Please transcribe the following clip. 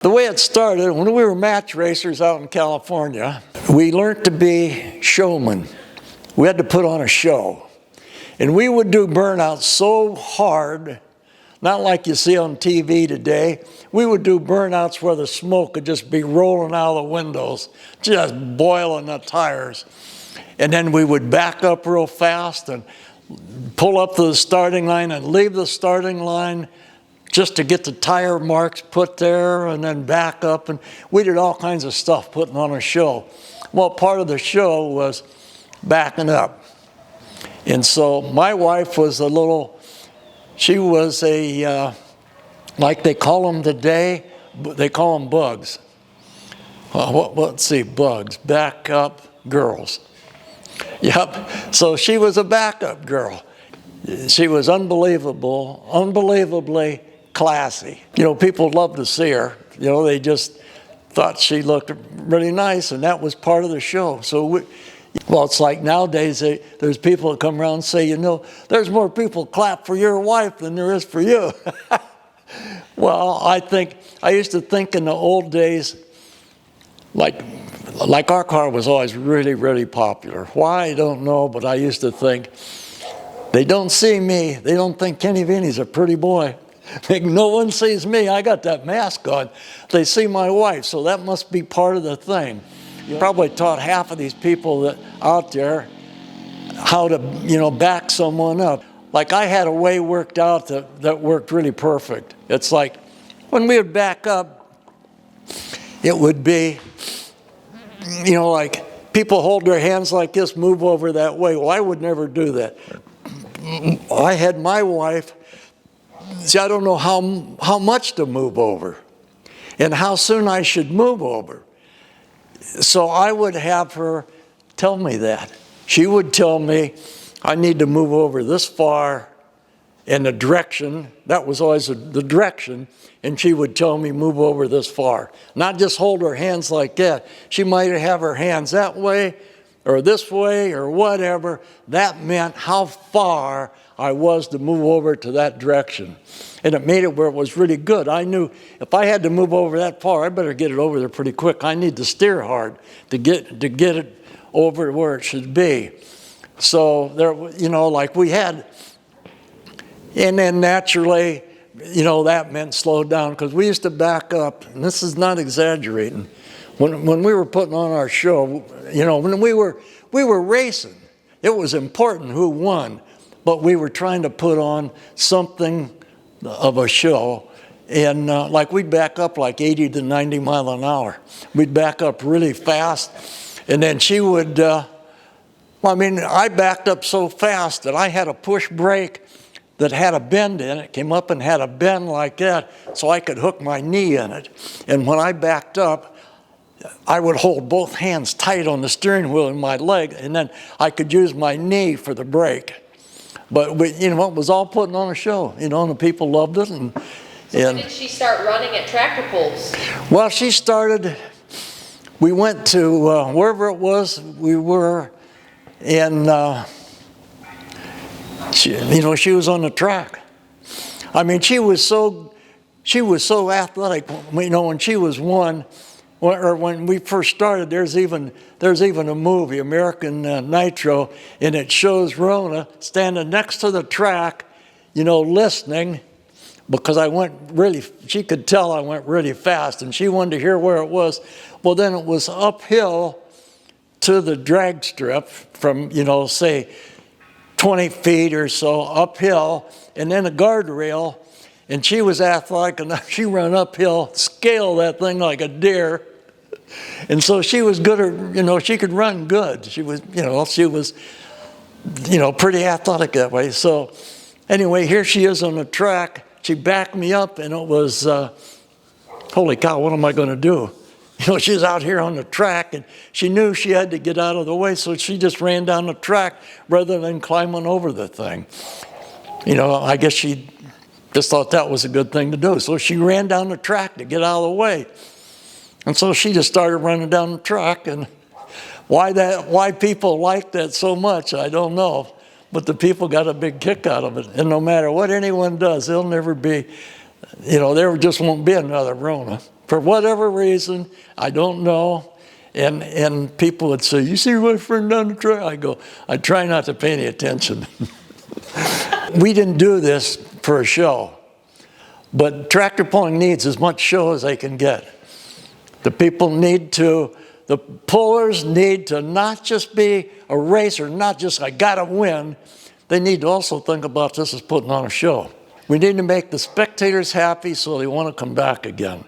The way it started, when we were match racers out in California, we learned to be showmen. We had to put on a show. And we would do burnouts so hard, not like you see on TV today. We would do burnouts where the smoke could just be rolling out of the windows, just boiling the tires. And then we would back up real fast and pull up to the starting line and leave the starting line just to get the tire marks put there, and then back up. And we did all kinds of stuff putting on a show. Well, part of the show was backing up. And so my wife was she was like they call them today, they call them bugs. Let's see, bugs, backup girls. Yep, so she was a backup girl. She was unbelievably classy. You know, people loved to see her. You know, they just thought she looked really nice, and that was part of the show. So, it's like nowadays, there's people that come around and say, you know, there's more people clap for your wife than there is for you. Well, I used to think in the old days, like our car was always really, really popular. Why, I don't know, but I used to think, they don't see me. They don't think Kenny Veney's a pretty boy. No one sees me. I got that mask on. They see my wife, so that must be part of the thing. You probably taught half of these people out there how to, back someone up. Like I had a way worked out that worked really perfect. It's like when we would back up, it would be, like people hold their hands like this, move over that way. Well, I would never do that. I had my wife, I don't know how much to move over and how soon I should move over. So I would have her tell me that. She would tell me, I need to move over this far in the direction. That was always the direction. And she would tell me, move over this far. Not just hold her hands like that. She might have her hands that way or this way or whatever. That meant how far I was to move over to that direction. And it made it where it was really good. I knew if I had to move over that far, I better get it over there pretty quick. I need to steer hard to get it over to where it should be. So there, like we had, and then naturally, that meant slow down because we used to back up, and this is not exaggerating. When we were putting on our show, when we were racing, it was important who won, but we were trying to put on something of a show. And like we'd back up like 80 to 90 mile an hour. We'd back up really fast. And then she would, I backed up so fast that I had a push brake that had a bend in it, came up and had a bend like that, so I could hook my knee in it. And when I backed up, I would hold both hands tight on the steering wheel and my leg, and then I could use my knee for the brake. But it was all putting on a show, and the people loved it. So when did she start running at tractor pulls? Well, she started, we went to wherever it was, we were in, she was on the track. I mean, she was so athletic, when she was one, or when we first started, there's even a movie, American Nitro, and it shows Rona standing next to the track, listening, because she could tell I went really fast, and she wanted to hear where it was. Well, then it was uphill to the drag strip from, say, 20 feet or so uphill, and then a guardrail, and she was athletic enough, she ran uphill, scaled that thing like a deer. And so she was good at, she could run good. She was, pretty athletic that way. So anyway, here she is on the track. She backed me up, and it was, holy cow, what am I going to do? She's out here on the track, and she knew she had to get out of the way, so she just ran down the track rather than climbing over the thing. I guess she just thought that was a good thing to do. So she ran down the track to get out of the way. And so she just started running down the track, and why people liked that so much, I don't know. But the people got a big kick out of it. And no matter what anyone does, there'll never be, there just won't be another Rona. for whatever reason, I don't know. And people would say, "You see my friend down the track?" I go, "I try not to pay any attention." We didn't do this for a show, but tractor pulling needs as much show as they can get. The pullers need to not just be a racer, not just, I gotta win. They need to also think about this as putting on a show. We need to make the spectators happy so they want to come back again.